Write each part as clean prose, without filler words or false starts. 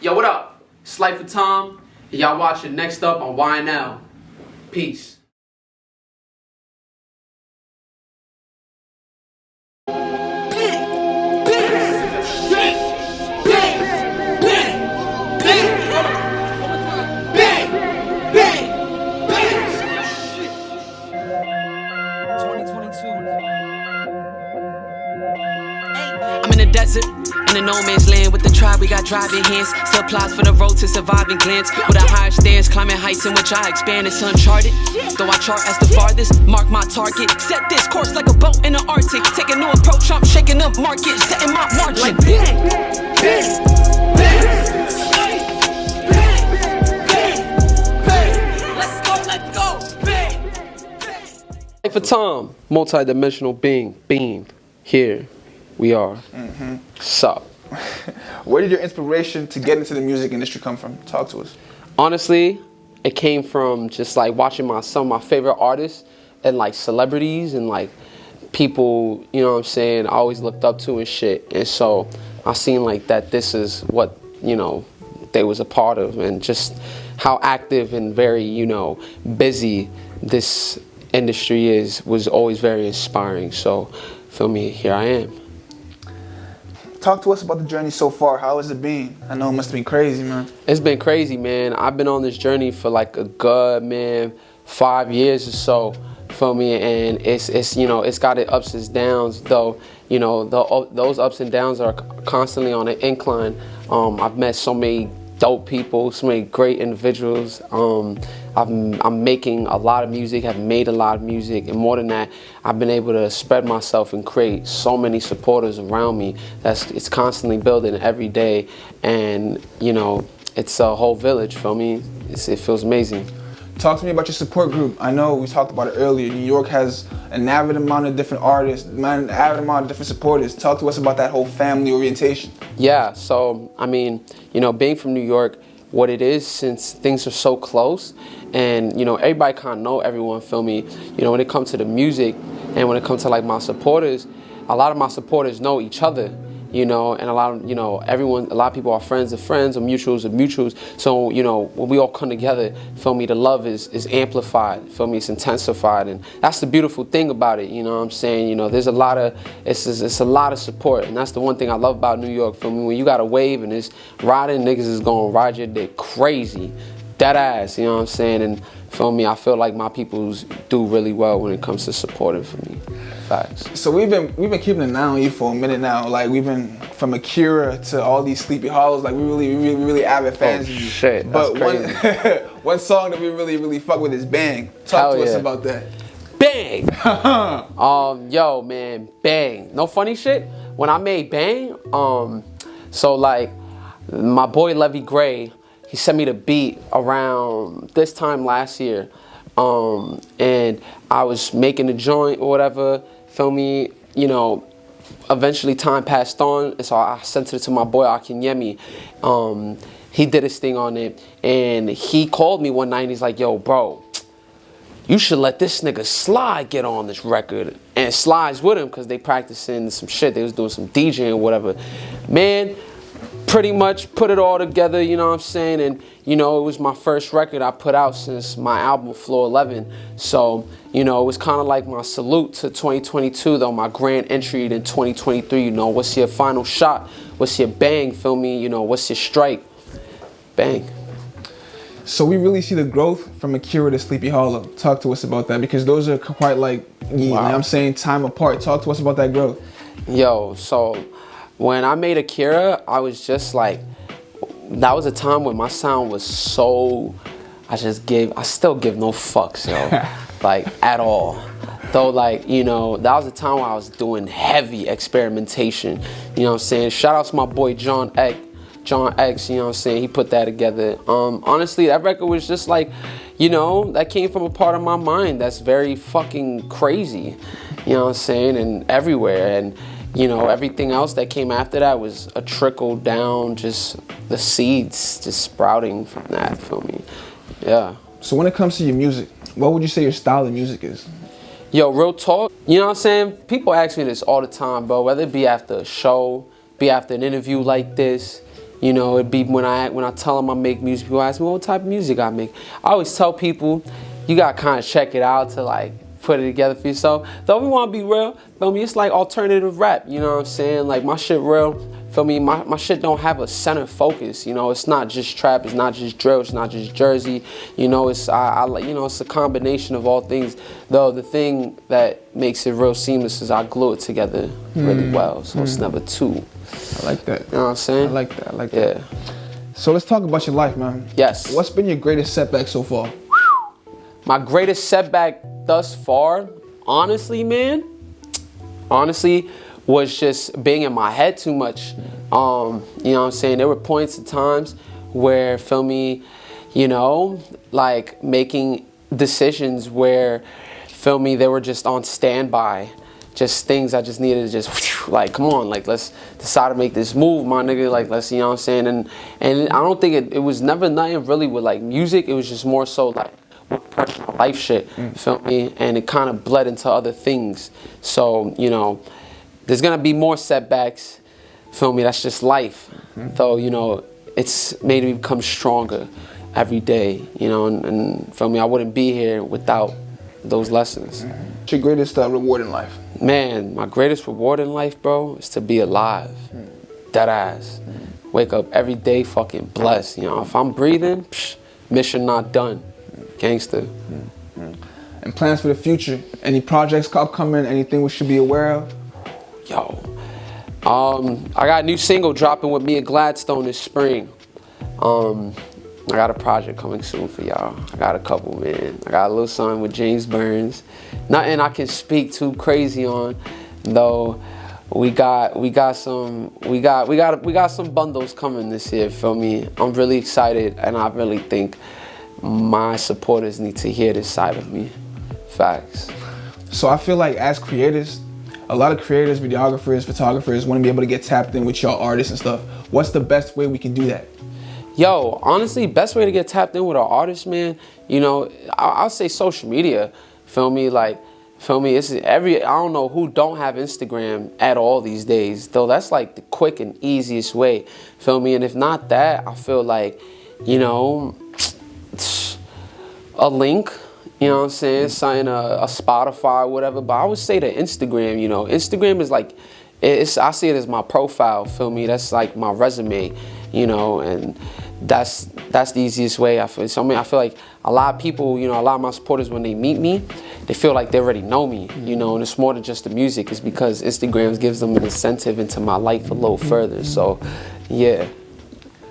Yo, what up? It's Lifeofthom. Y'all watching Next Up on YNL. Peace. I'm in the desert, in the no man's land with the tribe. We got driving hands, supplies for the road to surviving glance. With a higher stance, climbing heights in which I expand. It's uncharted, though I chart as the farthest. Mark my target, set this course like a boat in the Arctic. Take a new approach, I'm shaking up market, setting my margin. Like bang, bang, bang. Let's go, bang. Lifeofthom, multi-dimensional being, here we are. Sup? Where did your inspiration to get into the music industry come from? Talk to us. Honestly, it came from just like watching some of my favorite artists and like celebrities and like people, you know what I'm saying, I always looked up to and shit. And so I seen like that this is what, you know, they was a part of, and just how active and very, you know, busy this industry was always very inspiring. So, feel me, here I am. Talk to us about the journey so far. How has it been? I know it must have been crazy, man. It's been crazy, man. I've been on this journey for like a good, man, 5 years or so, feel me? And it's you know, it's got its ups and downs, though, you know, those ups and downs are constantly on an incline. I've met so many dope people, so many great individuals. I'm making a lot of music, have made a lot of music, and more than that, I've been able to spread myself and create so many supporters around me. It's constantly building every day, and you know, it's a whole village for me. It feels amazing. Talk to me about your support group. I know we talked about it earlier. New York has an avid amount of different artists, an avid amount of different supporters. Talk to us about that whole family orientation. Yeah, so I mean, you know, being from New York, what it is, since things are so close, and you know, everybody kind of know everyone, feel me? You know, when it comes to the music, and when it comes to like my supporters, a lot of my supporters know each other. You know, and a lot of, you know, a lot of people are friends of friends or mutuals of mutuals. So, you know, when we all come together, feel me, the love is amplified, feel me, it's intensified. And that's the beautiful thing about it, you know what I'm saying? You know, there's a lot of, it's a lot of support. And that's the one thing I love about New York, feel me? When you got a wave and it's riding, niggas is going to ride your dick crazy. Dead ass, you know what I'm saying? And feel me, I feel like my peoples do really well when it comes to supporting for me. Facts. So we've been keeping an eye on you for a minute now. Like we've been from Akira to all these Sleepy Hollows. Like we really avid fans of you. Shit, but that's crazy. one song that we really fuck with is Bang. Talk to us about that. Bang. Yo, man, Bang. No funny shit. When I made Bang, so like my boy Levy Gray, he sent me the beat around this time last year. And I was making the joint or whatever, feel me, you know, eventually time passed on, and so I sent it to my boy Akinyemi. He did his thing on it, and he called me one night and he's like, yo, bro, you should let this nigga Sly get on this record. And Sly's with him because they practicing some shit, they was doing some DJing or whatever. Man, pretty much put it all together, you know what I'm saying? And, you know, it was my first record I put out since my album, Floor 11. So, you know, it was kind of like my salute to 2022, though, my grand entry in 2023. You know, what's your final shot? What's your bang, feel me? You know, what's your strike? Bang. So we really see the growth from Akira to Sleepy Hollow. Talk to us about that, because those are quite like, you know what I'm saying, time apart. Talk to us about that growth. Yo, so when I made Akira, I was just like, that was a time when my sound was so, I still give no fucks, yo, like at all. Though, like, you know, that was a time when I was doing heavy experimentation, you know what I'm saying? Shout out to my boy John X, you know what I'm saying? He put that together. Honestly, that record was just like, you know, that came from a part of my mind that's very fucking crazy, you know what I'm saying? And everywhere. And you know, everything else that came after that was a trickle down, just the seeds just sprouting from that, feel me? Yeah. So when it comes to your music, what would you say your style of music is? Yo, real talk, you know what I'm saying? People ask me this all the time, bro, whether it be after a show, be after an interview like this, You know, it'd be when I tell them I make music, people ask me what type of music I make. I always tell people, you gotta kind of check it out to like put it together for yourself. Though we want to be real, feel me, it's like alternative rap, you know what I'm saying? Like my shit real, feel me, my shit don't have a center focus, you know, it's not just trap, it's not just drill, it's not just Jersey, you know, it's you know, it's a combination of all things. Though the thing that makes it real seamless is I glue it together really well, so it's never two. I like that. You know what I'm saying? I like that. I like that. Yeah. So let's talk about your life, man. Yes. What's been your greatest setback so far? My greatest setback thus far, honestly, man, was just being in my head too much. You know what I'm saying? There were points and times where, feel me, you know, like making decisions where, feel me, they were just on standby. Just things I just needed to just, like, come on, like, let's decide to make this move, my nigga, like, let's, you know what I'm saying? And I don't think it was never nothing really with, like, music. It was just more so, like, personal life shit, feel me? And it kind of bled into other things. So, you know, there's gonna be more setbacks, feel me? That's just life. Though, you know, it's made me become stronger every day, you know, and feel me? I wouldn't be here without those lessons. What's your greatest reward in life? Man, my greatest reward in life, bro, is to be alive. Dead ass. Wake up every day fucking blessed. You know, if I'm breathing, mission not done. Gangster. And plans for the future? Any projects upcoming? Anything we should be aware of? Yo, I got a new single dropping with me at Gladstone this spring. I got a project coming soon for y'all. I got a couple, man. I got a little something with James Burns. Nothing I can speak too crazy on, though. We got some bundles coming this year. Feel me? I'm really excited, and I really think my supporters need to hear this side of me. Facts. So I feel like as creators, a lot of creators, videographers, photographers want to be able to get tapped in with y'all artists and stuff. What's the best way we can do that? Yo, honestly, best way to get tapped in with our artists, man, you know, I'll say social media, feel me? Like, feel me? It's I don't know who don't have Instagram at all these days, though that's like the quick and easiest way, feel me? And if not that, I feel like, you know, a link, you know what I'm saying? Something, a Spotify or whatever, but I would say the Instagram, you know, Instagram is like, I see it as my profile, feel me? That's like my resume, you know, and that's the easiest way. I feel. So I mean, I feel like a lot of people, you know, a lot of my supporters, when they meet me, they feel like they already know me, you know, and it's more than just the music. It's because Instagram gives them an incentive into my life a little further. So, yeah.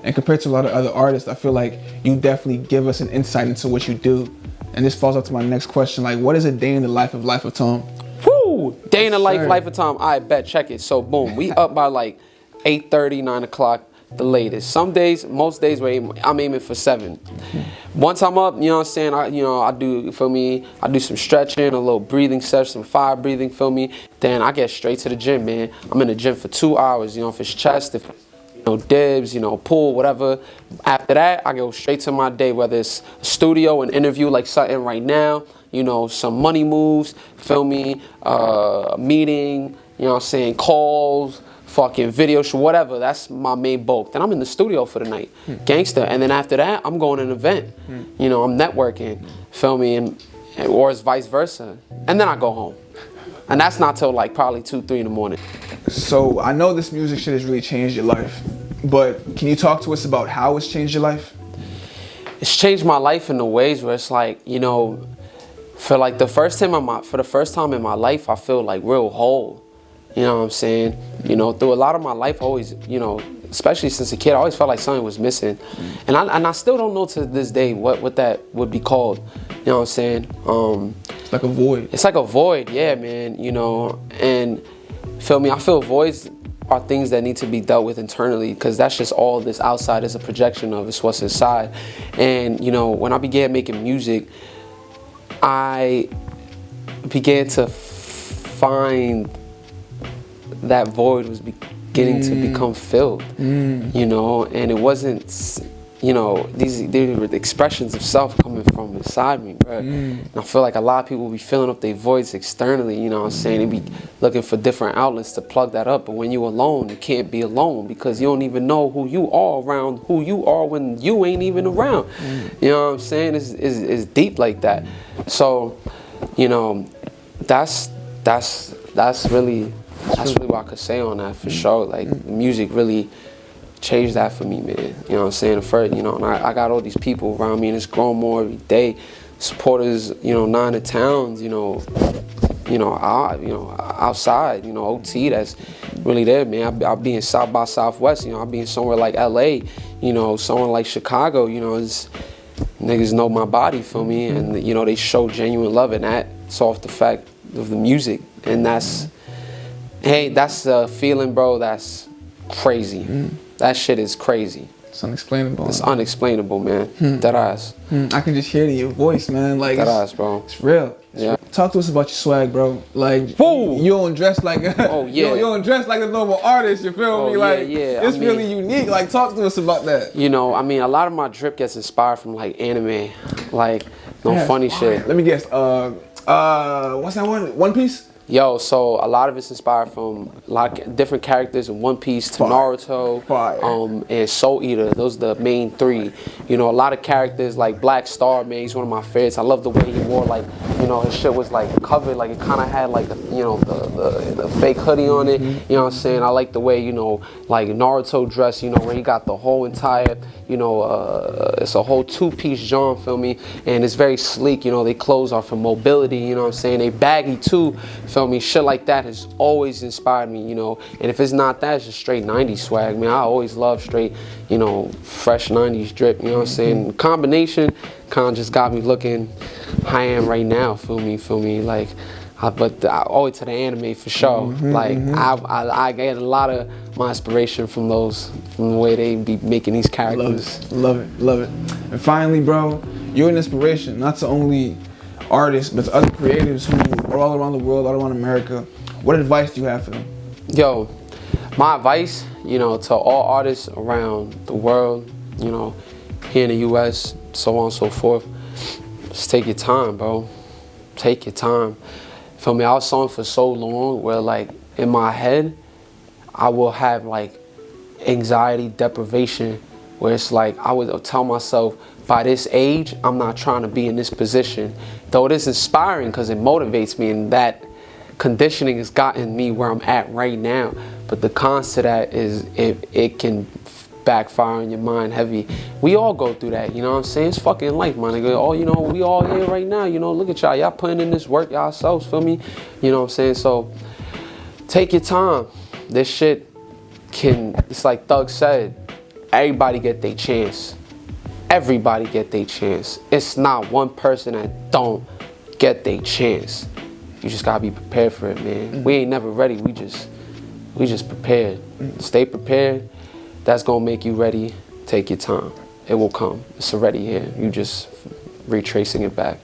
And compared to a lot of other artists, I feel like you definitely give us an insight into what you do. And this falls up to my next question. Like, what is a day in the life of Lifeofthom? Woo! Day in the Lifeofthom. I bet. Check it. So, boom. We up by like 8:30, 9 o'clock. The latest. Some days, most days, I'm aiming for 7. Once I'm up, you know what I'm saying, I do, feel me, I do some stretching, a little breathing session, some fire breathing, feel me, then I get straight to the gym, man. I'm in the gym for 2 hours, you know, if it's chest, if you know, dibs, you know, pull, whatever. After that, I go straight to my day, whether it's a studio, an interview like something right now, you know, some money moves, feel me, a meeting, you know what I'm saying, calls, fucking video shoot, whatever. That's my main bulk. Then I'm in the studio for the night, gangster. And then after that, I'm going to an event. You know, I'm networking, feel me, or it's vice versa. And then I go home. And that's not till like probably 2, 3 in the morning. So I know this music shit has really changed your life, but can you talk to us about how it's changed your life? It's changed my life in the ways where it's like, you know, for the first time in my life, I feel like real whole. You know what I'm saying? You know, through a lot of my life, always, you know, especially since a kid, I always felt like something was missing. And I still don't know to this day what that would be called. You know what I'm saying? It's like a void. It's like a void, yeah, man, you know. And feel me, I feel voids are things that need to be dealt with internally, because that's just all this outside is a projection of. It's what's inside. And, you know, when I began making music, I began to find that void was beginning to become filled, you know, and it wasn't you know, these were the expressions of self coming from inside me, bro. And I feel like a lot of people be filling up their voids externally, you know what I'm saying? They be looking for different outlets to plug that up, but when you alone, you can't be alone because you don't even know who you are around who you are when you ain't even around. You know what I'm saying? It's deep like that. So, you know, that's really what I could say on that for sure. Like, music really changed that for me, man. You know what I'm saying? First, you know, and I got all these people around me, and it's growing more every day. Supporters, you know, 9 to towns, you know, outside, you know, OT, that's really there, man. I'll be in South by Southwest, you know, I'll be in somewhere like LA, you know, somewhere like Chicago, you know, it's, niggas know my body, feel me? And, you know, they show genuine love, and that's off the fact of the music. And that's, hey, that's a feeling, bro, that's crazy. That shit is crazy. It's unexplainable. It's unexplainable, man. Dead eyes. I can just hear it in your voice, man. Like, dead eyes, bro. It's real. Yeah. Talk to us about your swag, bro. Like, whoa, you don't dress like oh yeah, you don't dress like a normal artist. You feel me? Like, yeah. It's really unique. Like, talk to us about that. You know, I mean, a lot of my drip gets inspired from like anime, like no funny shit. Let me guess. What's that one? One Piece. Yo, so a lot of it's inspired from a lot of different characters in One Piece to Naruto, and Soul Eater. Those are the main 3. You know, a lot of characters like Black Star, man, he's one of my favorites. I love the way he wore, like, you know, his shit was like covered, like it kind of had like, you know, the fake hoodie on it. You know what I'm saying? I like the way, you know, like Naruto dress, you know, where he got the whole entire, you know, it's a whole 2-piece genre, feel me? And it's very sleek, you know, they clothes are for mobility, you know what I'm saying? They baggy too. Feel me? Shit like that has always inspired me, you know. And if it's not that, it's just straight 90s swag, man. I always love straight, you know, fresh 90s drip, you know what I'm saying? Combination kind of just got me looking how I am right now, feel me? Like, but I owe it to the anime for sure. Like, I get a lot of my inspiration from the way they be making these characters. Love it. And finally, bro, you're an inspiration, not to only artists, but to other creatives who are all around the world, all around America. What advice do you have for them? Yo, my advice, you know, to all artists around the world, you know, here in the US, so on and so forth, just take your time, bro. Take your time. Feel me? I was song for so long where, like, in my head, I will have like anxiety, deprivation, where it's like I would tell myself, by this age, I'm not trying to be in this position. Though it is inspiring because it motivates me, and that conditioning has gotten me where I'm at right now. But the cons to that is it can backfire on your mind heavy. We all go through that, you know what I'm saying? It's fucking life, my nigga. Oh, you know, we all here right now, you know, look at y'all putting in this work yourselves, feel me? You know what I'm saying? So take your time. This shit it's like Thug said, everybody get their chance. Everybody get their chance. It's not one person that don't get their chance. You just gotta be prepared for it, man. We ain't never ready. We just prepared. Stay prepared. That's gonna make you ready. Take your time. It will come. It's already here. You just retracing it back.